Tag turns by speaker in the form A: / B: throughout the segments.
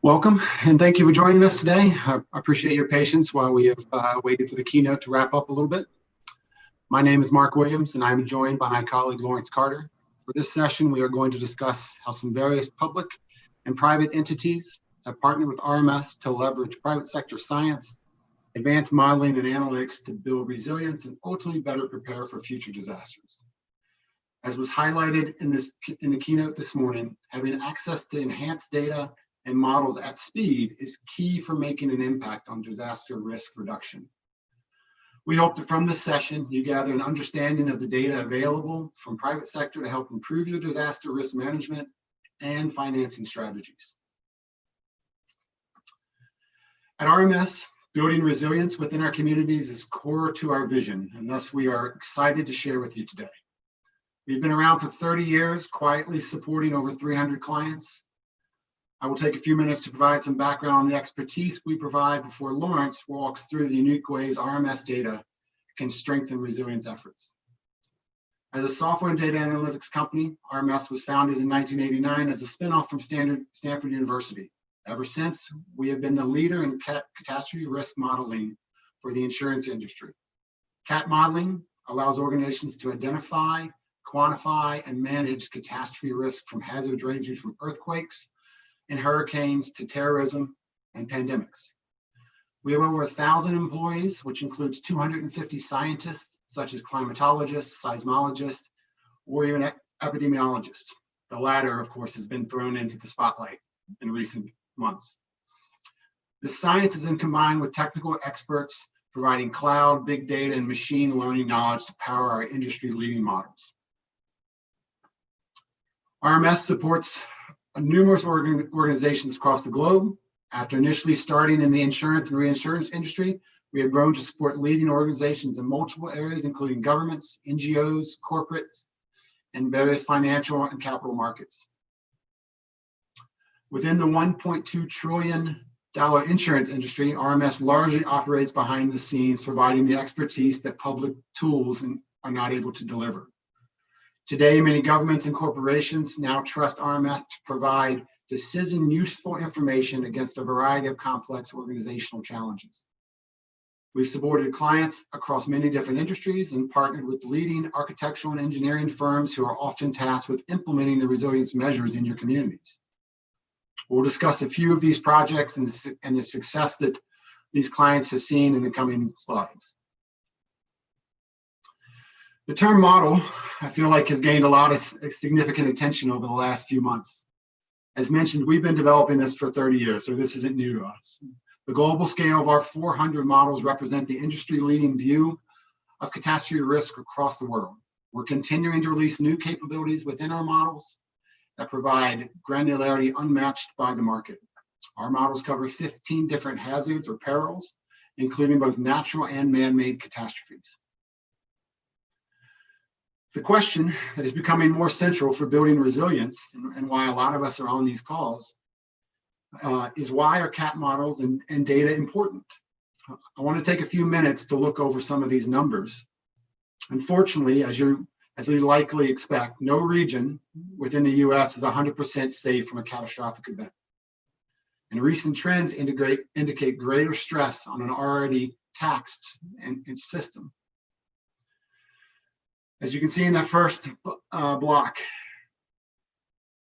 A: Welcome, and thank you for joining us today. I appreciate your patience while we have waited for the keynote to wrap up a little bit. My name is Mark Williams, and I'm joined by my colleague, Laurence Carter. For this session, we are going to discuss how some various public and private entities have partnered with RMS to leverage private sector science, advanced modeling and analytics to build resilience and ultimately better prepare for future disasters. As was highlighted in the keynote this morning, having access to enhanced data and models at speed is key for making an impact on disaster risk reduction. We hope that from this session, you gather an understanding of the data available from private sector to help improve your disaster risk management and financing strategies. At RMS, building resilience within our communities is core to our vision, and thus we are excited to share with you today. We've been around for 30 years, quietly supporting over 300 clients. I will take a few minutes to provide some background on the expertise we provide before Laurence walks through the unique ways RMS data can strengthen resilience efforts. As a software and data analytics company, RMS was founded in 1989 as a spinoff from Stanford University. Ever since, we have been the leader in catastrophe risk modeling for the insurance industry. CAT modeling allows organizations to identify, quantify, and manage catastrophe risk from hazards ranging from earthquakes and hurricanes to terrorism and pandemics. We have over 1,000 employees, which includes 250 scientists, such as climatologists, seismologists, or even epidemiologists. The latter, of course, has been thrown into the spotlight in recent months. The science is then combined with technical experts providing cloud, big data, and machine learning knowledge to power our industry-leading models. RMS supports numerous organizations across the globe. After initially starting in the insurance and reinsurance industry, we have grown to support leading organizations in multiple areas, including governments, NGOs, corporates, and various financial and capital markets. Within the $1.2 trillion insurance industry, RMS largely operates behind the scenes, providing the expertise that public tools are not able to deliver. Today, many governments and corporations now trust RMS to provide decision-useful information against a variety of complex organizational challenges. We've supported clients across many different industries and partnered with leading architectural and engineering firms who are often tasked with implementing the resilience measures in your communities. We'll discuss a few of these projects and the success that these clients have seen in the coming slides. The term model, I feel like, has gained a lot of significant attention over the last few months. As mentioned, we've been developing this for 30 years, so this isn't new to us. The global scale of our 400 models represent the industry-leading view of catastrophe risk across the world. We're continuing to release new capabilities within our models that provide granularity unmatched by the market. Our models cover 15 different hazards or perils, including both natural and man-made catastrophes. The question that is becoming more central for building resilience, and why a lot of us are on these calls, is why are CAT models and data important? I want to take a few minutes to look over some of these numbers. Unfortunately, as you likely expect, no region within the US is 100% safe from a catastrophic event. And recent trends indicate greater stress on an already taxed system. As you can see in that first block,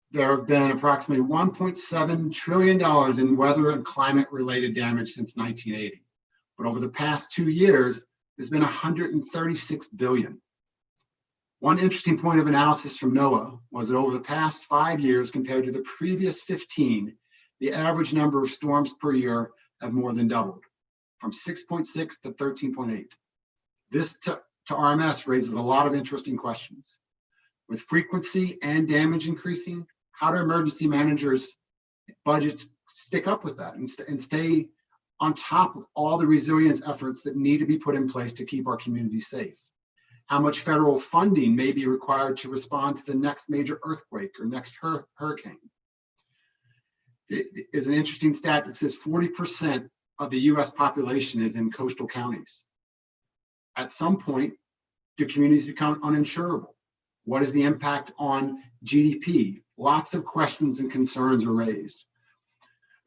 A: there have been approximately $1.7 trillion in weather and climate-related damage since 1980. But over the past 2 years, there's been $136 billion. One interesting point of analysis from NOAA was that over the past 5 years compared to the previous 15, the average number of storms per year have more than doubled, from 6.6 to 13.8. This to RMS raises a lot of interesting questions. With frequency and damage increasing, how do emergency managers' budgets stick up with that and stay on top of all the resilience efforts that need to be put in place to keep our communities safe? How much federal funding may be required to respond to the next major earthquake or next hurricane? There's an interesting stat that says 40% of the US population is in coastal counties. At some point, do communities become uninsurable? What is the impact on GDP, lots of questions and concerns are raised.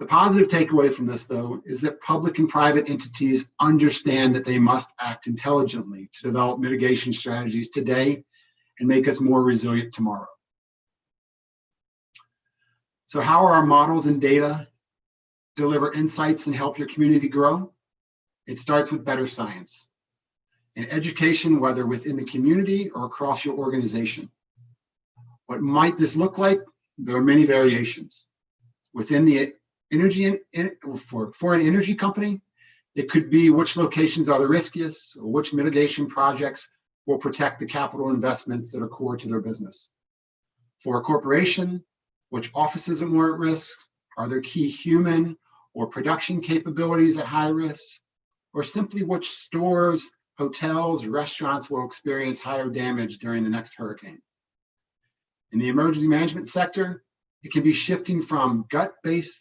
A: The positive takeaway from this, though, is that public and private entities understand that they must act intelligently to develop mitigation strategies today and make us more resilient tomorrow. So how are our models and data deliver insights and help your community grow? It starts with better science and education, whether within the community or across your organization. What might this look like? There are many variations. Within the energy, for an energy company, it could be which locations are the riskiest or which mitigation projects will protect the capital investments that are core to their business. For a corporation, which offices are more at risk? Are there key human or production capabilities at high risk? Or simply which stores, hotels, restaurants will experience higher damage during the next hurricane? In the emergency management sector, it can be shifting from gut-based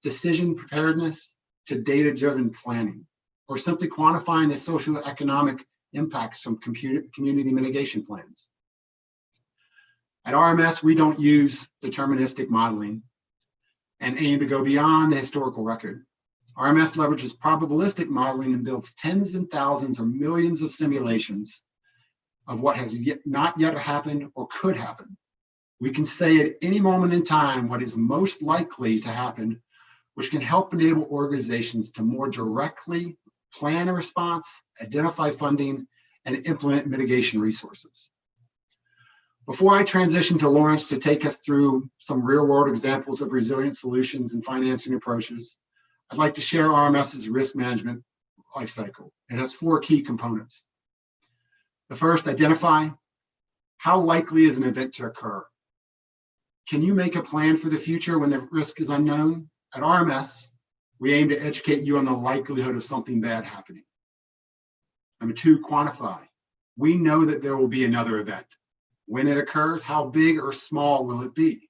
A: decision preparedness to data-driven planning, or simply quantifying the socioeconomic impacts from community mitigation plans. At RMS, we don't use deterministic modeling and aim to go beyond the historical record. RMS leverages probabilistic modeling and builds tens and thousands or millions of simulations of what has not yet happened or could happen. We can say at any moment in time what is most likely to happen, which can help enable organizations to more directly plan a response, identify funding, and implement mitigation resources. Before I transition to Laurence to take us through some real-world examples of resilient solutions and financing approaches, I'd like to share RMS's risk management lifecycle. It has 4 key components. The first, identify how likely is an event to occur. Can you make a plan for the future when the risk is unknown? At RMS, we aim to educate you on the likelihood of something bad happening. Number 2, quantify. We know that there will be another event. When it occurs, how big or small will it be?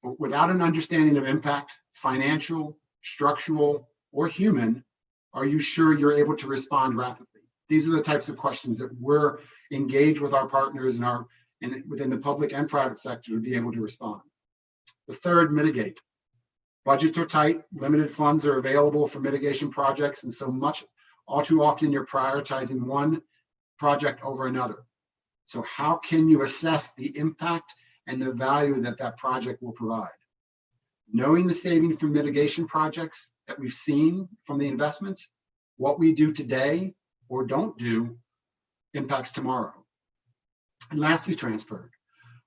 A: But without an understanding of impact, financial, structural, or human, are you sure you're able to respond rapidly? These are the types of questions that we're engaged with our partners and within the public and private sector to be able to respond. The third, mitigate. Budgets are tight, limited funds are available for mitigation projects, and all too often you're prioritizing one project over another. So how can you assess the impact and the value that that project will provide? Knowing the saving from mitigation projects that we've seen from the investments, what we do today or don't do impacts tomorrow. And lastly, transfer.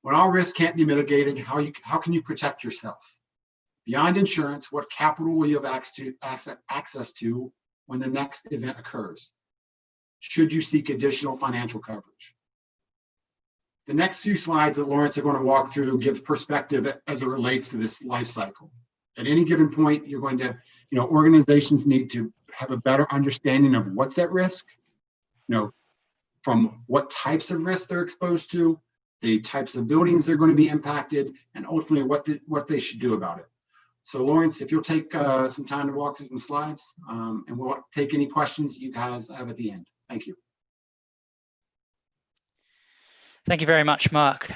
A: When all risk can't be mitigated, how can you protect yourself? Beyond insurance, what capital will you have access to when the next event occurs? Should you seek additional financial coverage? The next few slides that Laurence are going to walk through give perspective as it relates to this life cycle. At any given point, you're going to, organizations need to have a better understanding of what's at risk, from what types of risks they're exposed to, the types of buildings they're going to be impacted, and ultimately what they should do about it. So Laurence, if you'll take some time to walk through some slides, and we'll take any questions you guys have at the end. Thank you.
B: Thank you very much, Mark.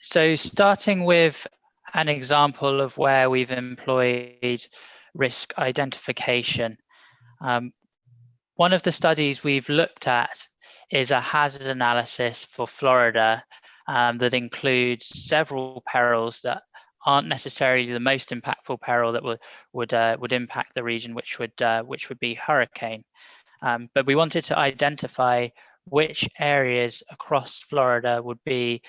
B: So starting with an example of where we've employed risk identification. One of the studies we've looked at is a hazard analysis for Florida that includes several perils that aren't necessarily the most impactful peril that would impact the region, which would be hurricane. But we wanted to identify which areas across Florida would be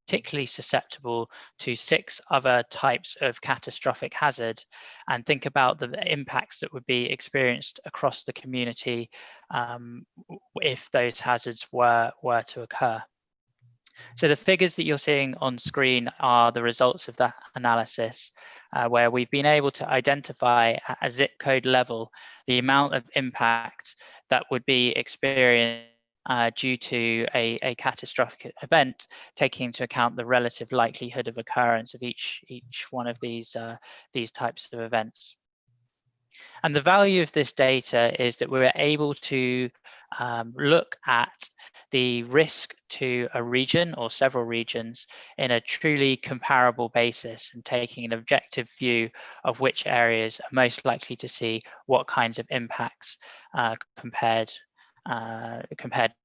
B: particularly susceptible to 6 other types of catastrophic hazard, and think about the impacts that would be experienced across the community if those hazards were to occur. So the figures that you're seeing on screen are the results of that analysis, where we've been able to identify at a zip code level the amount of impact that would be experienced due to a catastrophic event, taking into account the relative likelihood of occurrence of each one of these types of events. And the value of this data is that we're able to look at the risk to a region or several regions in a truly comparable basis, and taking an objective view of which areas are most likely to see what kinds of impacts compared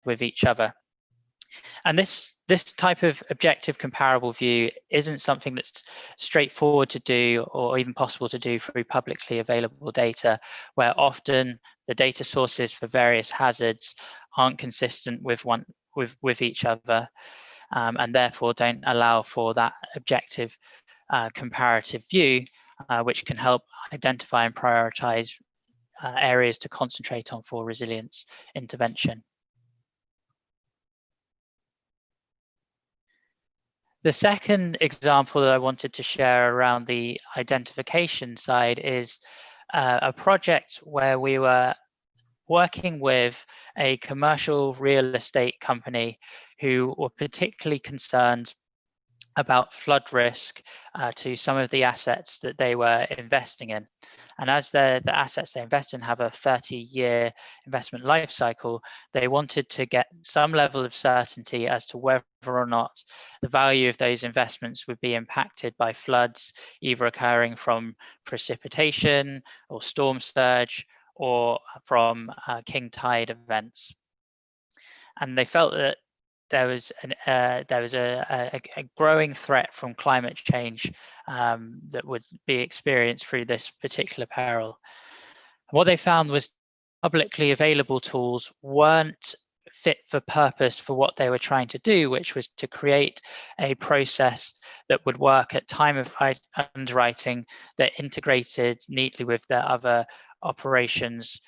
B: with each other. And this type of objective comparable view isn't something that's straightforward to do or even possible to do through publicly available data, where often the data sources for various hazards aren't consistent with each other, and therefore don't allow for that objective comparative view, which can help identify and prioritize areas to concentrate on for resilience intervention. The second example that I wanted to share around the identification side is a project where we were working with a commercial real estate company who were particularly concerned about flood risk to some of the assets that they were investing in. And as the assets they invest in have a 30-year investment life cycle, they wanted to get some level of certainty as to whether or not the value of those investments would be impacted by floods, either occurring from precipitation or storm surge or from king tide events. And they felt that there was a growing threat from climate change that would be experienced through this particular peril. What they found was publicly available tools weren't fit for purpose for what they were trying to do, which was to create a process that would work at time of underwriting that integrated neatly with their other operations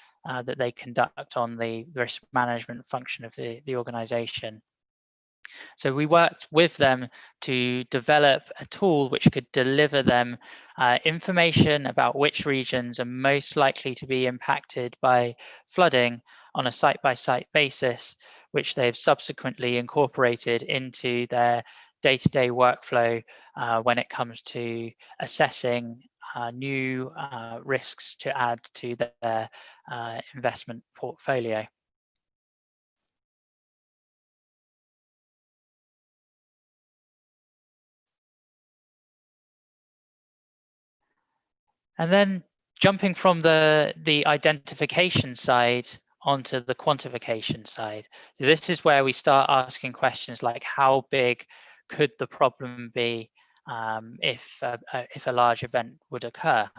B: that they conduct on the risk management function of the organization. So we worked with them to develop a tool which could deliver them information about which regions are most likely to be impacted by flooding on a site-by-site basis, which they've subsequently incorporated into their day-to-day workflow when it comes to assessing new risks to add to their investment portfolio. And then jumping from the identification side onto the quantification side. So this is where we start asking questions like, how big could the problem be if a large event would occur?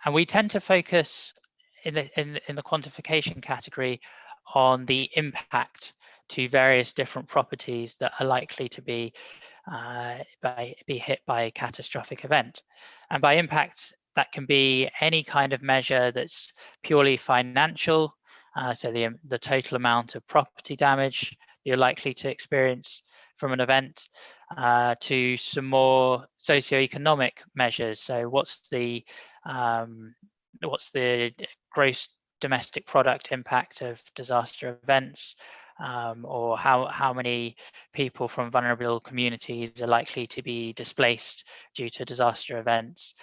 B: And we tend to focus in the quantification category on the impact to various different properties that are likely to be hit by a catastrophic event. And by impact, that can be any kind of measure that's purely financial, so the total amount of property damage you're likely to experience from an event, to some more socioeconomic measures. So what's the gross domestic product impact of disaster events, or how many people from vulnerable communities are likely to be displaced due to disaster events,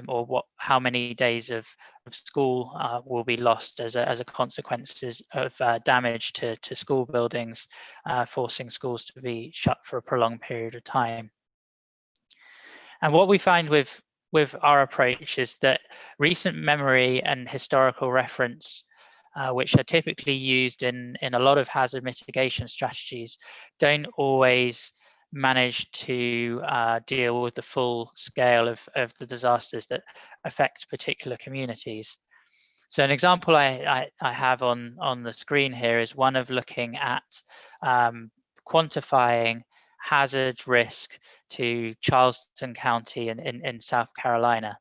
B: or how many days of school will be lost as a consequence of damage to school buildings, forcing schools to be shut for a prolonged period of time. And what we find with our approach is that recent memory and historical reference, which are typically used in a lot of hazard mitigation strategies, don't always manage to deal with the full scale of the disasters that affect particular communities. So an example I have on the screen here is one of looking at quantifying hazard risk to Charleston County in South Carolina,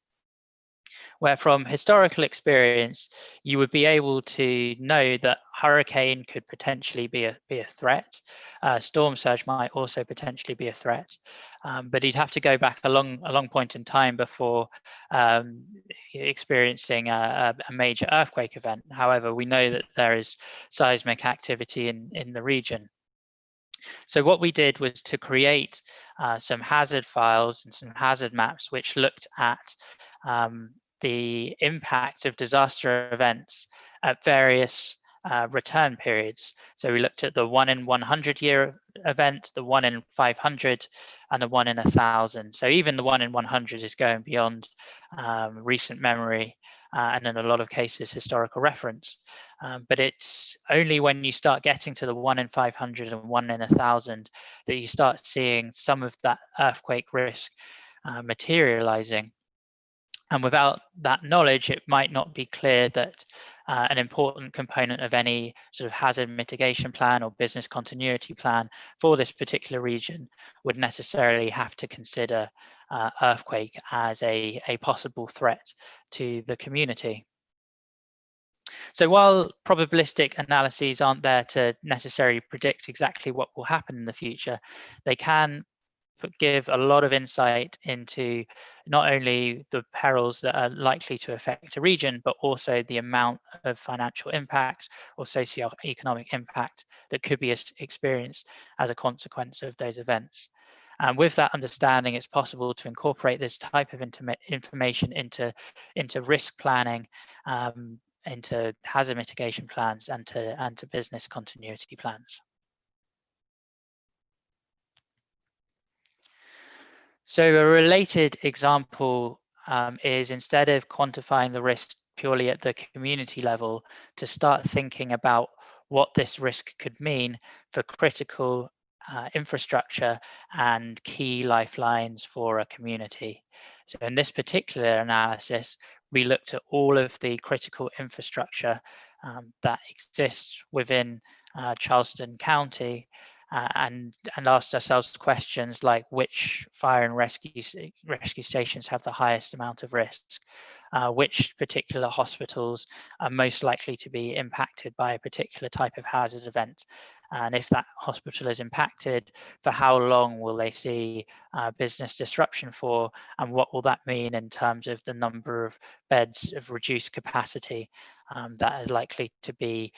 B: where from historical experience, you would be able to know that hurricane could potentially be a threat. Storm surge might also potentially be a threat, but you'd have to go back a long point in time before experiencing a major earthquake event. However, we know that there is seismic activity in the region. So what we did was to create some hazard files and some hazard maps which looked at the impact of disaster events at various return periods. So we looked at the 1 in 100 year event, the 1 in 500, and the 1 in 1,000. So even the 1 in 100 is going beyond recent memory, and in a lot of cases historical reference. But it's only when you start getting to the 1 in 500 and 1 in 1,000 that you start seeing some of that earthquake risk materializing. And without that knowledge, it might not be clear that an important component of any sort of hazard mitigation plan or business continuity plan for this particular region would necessarily have to consider earthquake as a possible threat to the community. So while probabilistic analyses aren't there to necessarily predict exactly what will happen in the future, they can give a lot of insight into not only the perils that are likely to affect a region, but also the amount of financial impact or socioeconomic impact that could be experienced as a consequence of those events. And with that understanding, it's possible to incorporate this type of information into risk planning, into hazard mitigation plans, and to business continuity plans. So a related example is, instead of quantifying the risk purely at the community level, to start thinking about what this risk could mean for critical infrastructure and key lifelines for a community. So in this particular analysis, we looked at all of the critical infrastructure that exists within Charleston County, and asked ourselves questions like which fire and rescue stations have the highest amount of risk, which particular hospitals are most likely to be impacted by a particular type of hazard event, and if that hospital is impacted, for how long will they see business disruption for, and what will that mean in terms of the number of beds of reduced capacity that is likely to be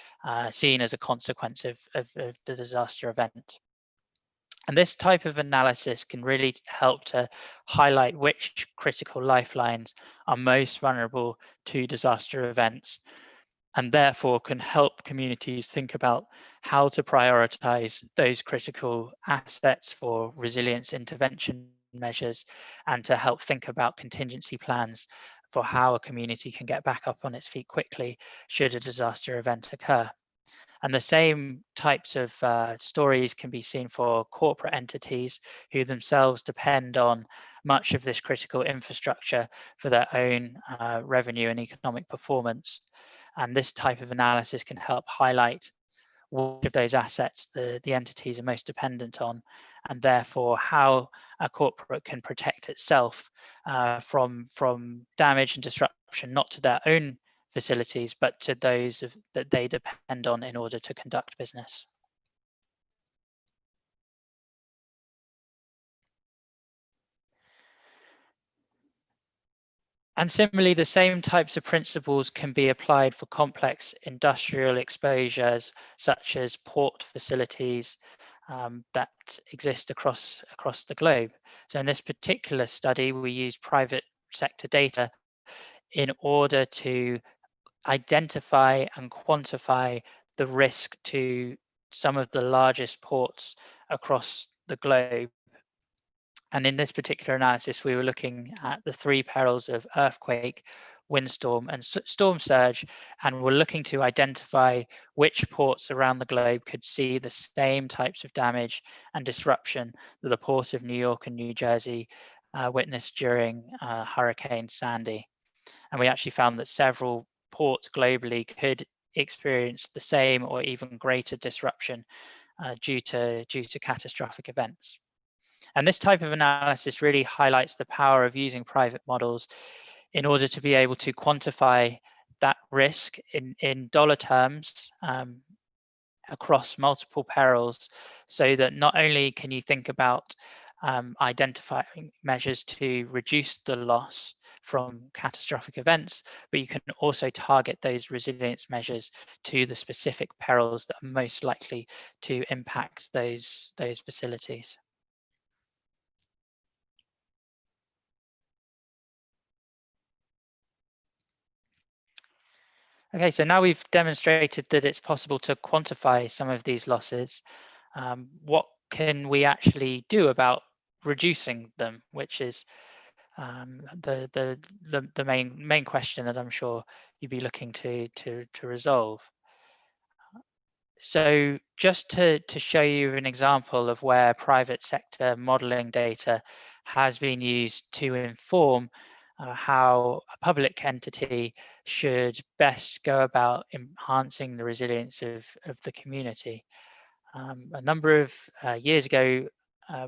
B: seen as a consequence of the disaster event. And this type of analysis can really help to highlight which critical lifelines are most vulnerable to disaster events, and therefore can help communities think about how to prioritize those critical assets for resilience intervention measures, and to help think about contingency plans for how a community can get back up on its feet quickly should a disaster event occur. And the same types of stories can be seen for corporate entities who themselves depend on much of this critical infrastructure for their own revenue and economic performance. And this type of analysis can help highlight which of those assets the entities are most dependent on, and therefore how a corporate can protect itself from damage and disruption, not to their own facilities, but to those that they depend on in order to conduct business. And similarly, the same types of principles can be applied for complex industrial exposures, such as port facilities that exist across the globe. So in this particular study, we use private sector data in order to identify and quantify the risk to some of the largest ports across the globe. And in this particular analysis, we were looking at the three perils of earthquake, windstorm, and storm surge, and we're looking to identify which ports around the globe could see the same types of damage and disruption that the ports of New York and New Jersey witnessed during Hurricane Sandy. And we actually found that several ports globally could experience the same or even greater disruption due to catastrophic events. And this type of analysis really highlights the power of using private models in order to be able to quantify that risk in dollar terms across multiple perils, so that not only can you think about identifying measures to reduce the loss from catastrophic events, but you can also target those resilience measures to the specific perils that are most likely to impact those facilities. Okay, so now we've demonstrated that it's possible to quantify some of these losses. What can we actually do about reducing them, which is the main question that I'm sure you'd be looking to resolve. So just to show you an example of where private sector modeling data has been used to inform how a public entity should best go about enhancing the resilience of the community. A number of years ago,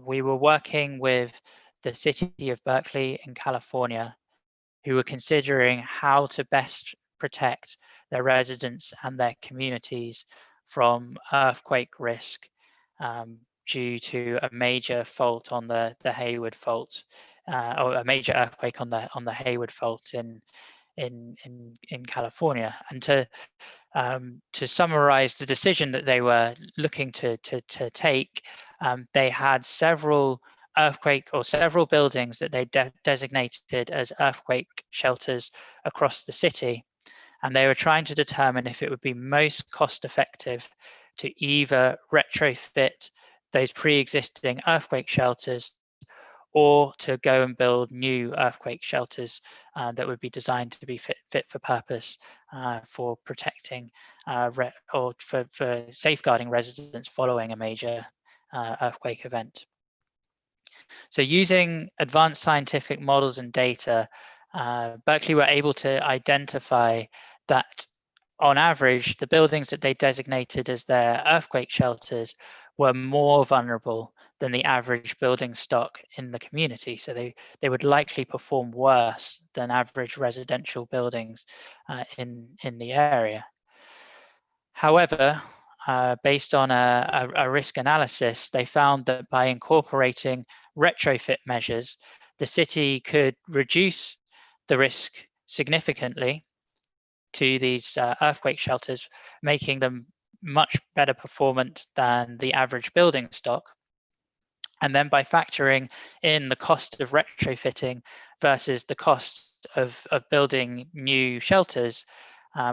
B: we were working with the city of Berkeley in California, who were considering how to best protect their residents and their communities from earthquake risk due to a major fault on the Hayward fault, or a major earthquake on the Hayward fault in California. And to summarize the decision that they were looking to take, they had several buildings that they designated as earthquake shelters across the city. And they were trying to determine if it would be most cost effective to either retrofit those pre-existing earthquake shelters or to go and build new earthquake shelters that would be designed to be fit for purpose for protecting or for safeguarding residents following a major earthquake event. So using advanced scientific models and data, Berkeley were able to identify that on average, the buildings that they designated as their earthquake shelters were more vulnerable than the average building stock in the community. So they would likely perform worse than average residential buildings in the area. However, based on a risk analysis, they found that by incorporating retrofit measures, the city could reduce the risk significantly to these earthquake shelters, making them much better performant than the average building stock. And then by factoring in the cost of retrofitting versus the cost of building new shelters,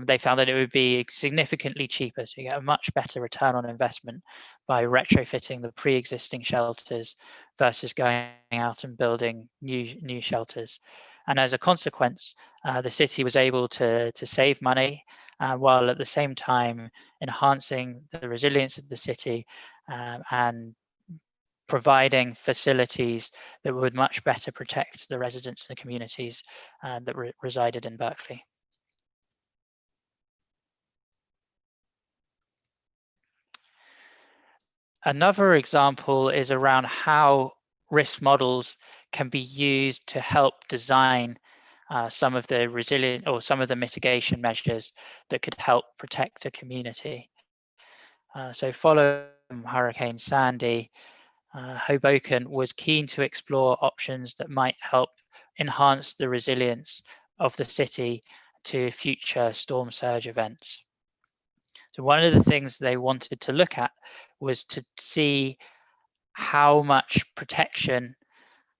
B: they found that it would be significantly cheaper. So you get a much better return on investment by retrofitting the pre-existing shelters versus going out and building new shelters. And as a consequence, the city was able to save money while at the same time enhancing the resilience of the city and providing facilities that would much better protect the residents and the communities that resided in Berkeley. Another example is around how risk models can be used to help design some of the resilient or some of the mitigation measures that could help protect a community. So following Hurricane Sandy, Hoboken was keen to explore options that might help enhance the resilience of the city to future storm surge events. So one of the things they wanted to look at was to see how much protection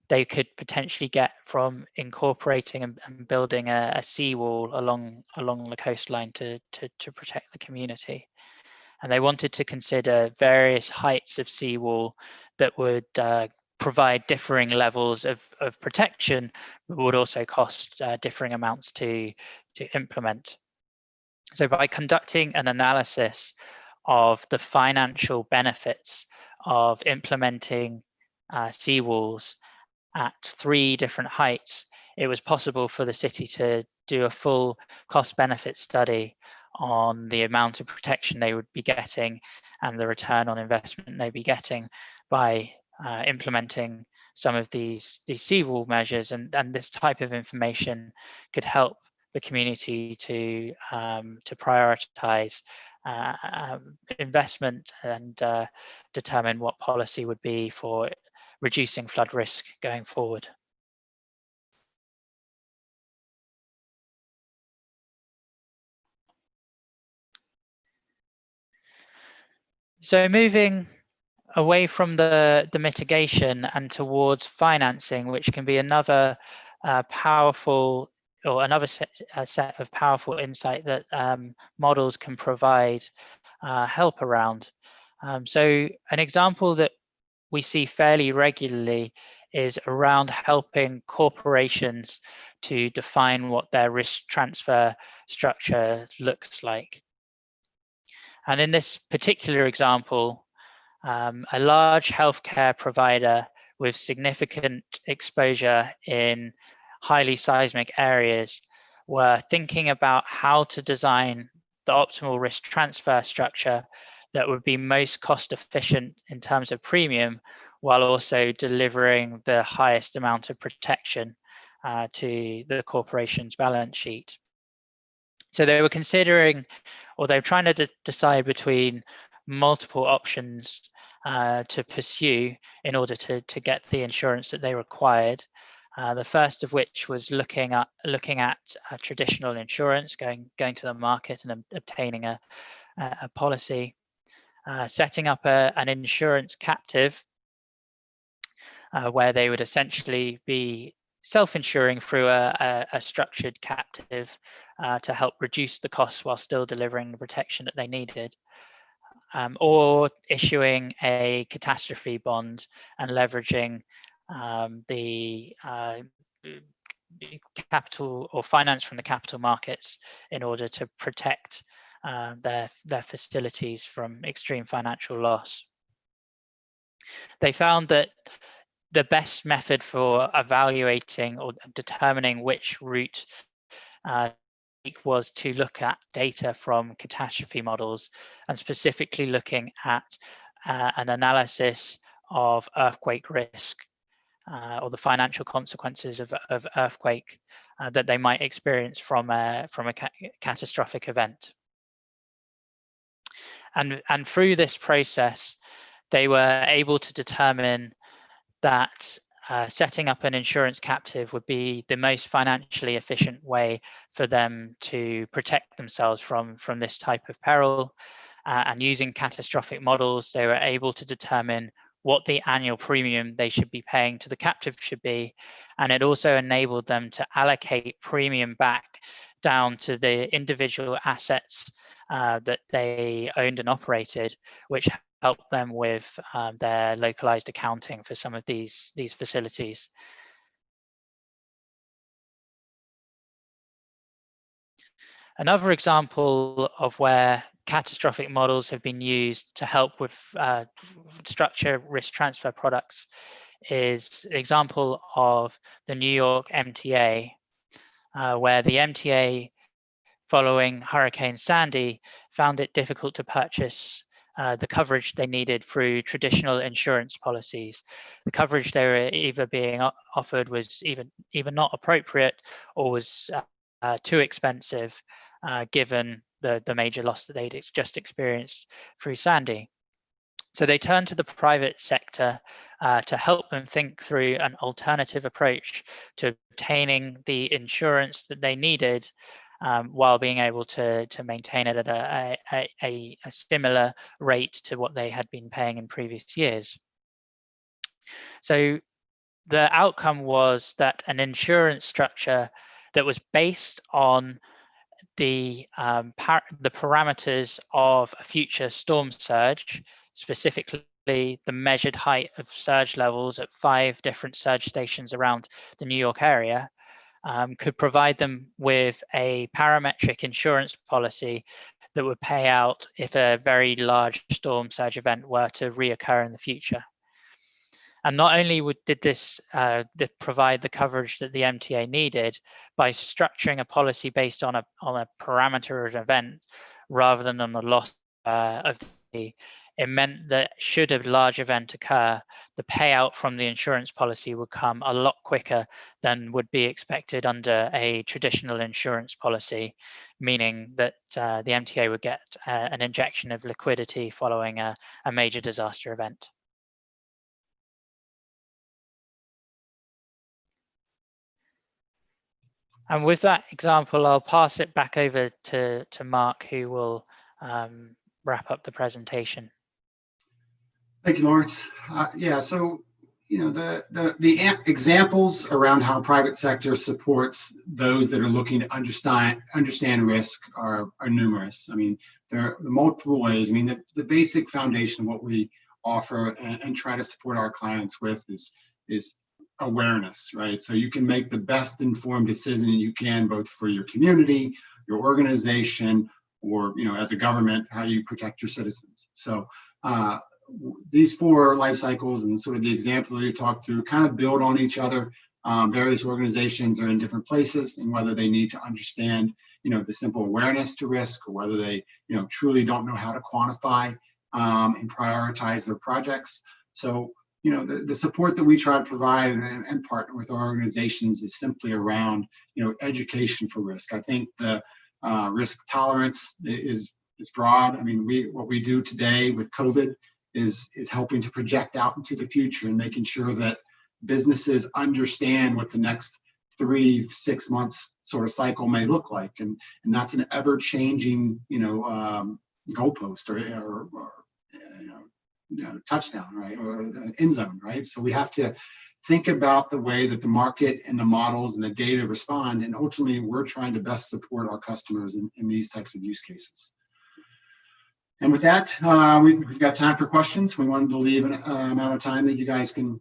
B: they could potentially get from incorporating and building a seawall along the coastline to protect the community. And they wanted to consider various heights of seawall that would provide differing levels of protection, but would also cost differing amounts to implement. So by conducting an analysis of the financial benefits of implementing seawalls at 3 different heights, it was possible for the city to do a full cost-benefit study on the amount of protection they would be getting and the return on investment they'd be getting by implementing some of these seawall measures. And this type of information could help the community to prioritize investment and determine what policy would be for reducing flood risk going forward. So moving away from the mitigation and towards financing, which can be another powerful or another set of powerful insight that models can provide help around. So an example that we see fairly regularly is around helping corporations to define what their risk transfer structure looks like. And in this particular example, a large healthcare provider with significant exposure in highly seismic areas were thinking about how to design the optimal risk transfer structure that would be most cost efficient in terms of premium, while also delivering the highest amount of protection to the corporation's balance sheet. So they were considering, or they were trying to decide between multiple options to pursue in order to get the insurance that they required. The first of which was looking at traditional insurance, going to the market and obtaining a policy, setting up an insurance captive where they would essentially be self-insuring through a structured captive to help reduce the costs while still delivering the protection that they needed. Or issuing a catastrophe bond and leveraging the capital or finance from the capital markets in order to protect their facilities from extreme financial loss. They found that the best method for evaluating or determining which route was to look at data from catastrophe models, and specifically looking at an analysis of earthquake risk or the financial consequences of earthquake that they might experience from a catastrophic event. And through this process, they were able to determine that setting up an insurance captive would be the most financially efficient way for them to protect themselves from this type of peril. And using catastrophic models, they were able to determine what the annual premium they should be paying to the captive should be. And it also enabled them to allocate premium back down to the individual assets that they owned and operated, which help them with their localized accounting for some of these facilities. Another example of where catastrophic models have been used to help with structure risk transfer products is an example of the New York MTA, where the MTA, following Hurricane Sandy, found it difficult to purchase the coverage they needed through traditional insurance policies. The coverage they were either being offered was either not appropriate or was too expensive, given the major loss that they'd just experienced through Sandy. So they turned to the private sector to help them think through an alternative approach to obtaining the insurance that they needed, while being able to maintain it at a similar rate to what they had been paying in previous years. So the outcome was that an insurance structure that was based on the parameters of a future storm surge, specifically the measured height of surge levels at 5 different surge stations around the New York area, could provide them with a parametric insurance policy that would pay out if a very large storm surge event were to reoccur in the future. And not only did this provide the coverage that the MTA needed, by structuring a policy based on a parameter of an event rather than on the loss of the, it meant that should a large event occur, the payout from the insurance policy would come a lot quicker than would be expected under a traditional insurance policy, meaning that the MTA would get an injection of liquidity following a major disaster event. And with that example, I'll pass it back over to Mark, who will wrap up the presentation.
A: Thank you, Laurence. Yeah, so the examples around how private sector supports those that are looking to understand risk are numerous. I mean, there are multiple ways. I mean, the basic foundation of what we offer and try to support our clients with is awareness, right? So you can make the best informed decision you can, both for your community, your organization, or as a government, how you protect your citizens. So these 4 life cycles and sort of the example you talked through kind of build on each other. Various organizations are in different places, and whether they need to understand, the simple awareness to risk, or whether they, truly don't know how to quantify and prioritize their projects. So, the support that we try to provide and partner with our organizations is simply around, education for risk. I think the risk tolerance is broad. I mean, what we do today with COVID is helping to project out into the future and making sure that businesses understand what the next 3-6 months sort of cycle may look like, and that's an ever-changing goalpost or touchdown, right, or end zone, right? So we have to think about the way that the market and the models and the data respond, and ultimately we're trying to best support our customers in these types of use cases. And with that, we've got time for questions. We wanted to leave an amount of time that you guys can,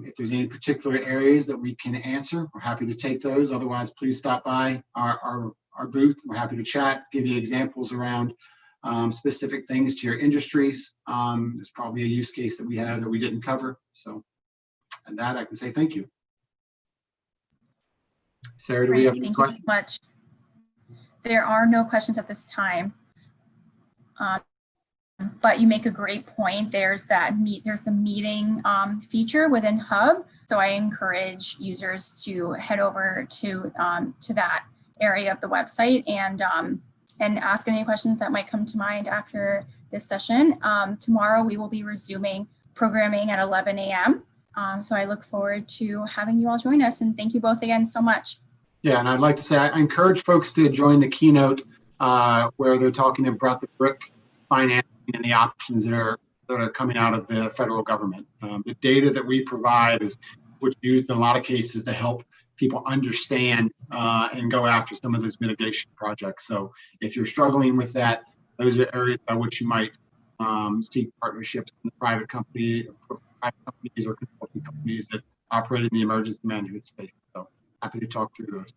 A: if there's any particular areas that we can answer, we're happy to take those. Otherwise, please stop by our booth. We're happy to chat, give you examples around specific things to your industries. There's probably a use case that we have that we didn't cover. So, and that I can say thank you. Sarah, do we have any questions?
C: Thank you so much. There are no questions at this time. But you make a great point. There's the meeting feature within Hub. So I encourage users to head over to that area of the website and ask any questions that might come to mind after this session. Tomorrow we will be resuming programming at 11 a.m. So I look forward to having you all join us, and thank you both again so much.
A: Yeah, and I'd like to say I encourage folks to join the keynote where they're talking about the BRIC financing and the options that are coming out of the federal government. The data that we provide is what's used in a lot of cases to help people understand and go after some of those mitigation projects. So if you're struggling with that, those are areas by which you might seek partnerships in the private companies or consulting companies that operate in the emergency management space. So happy to talk through those.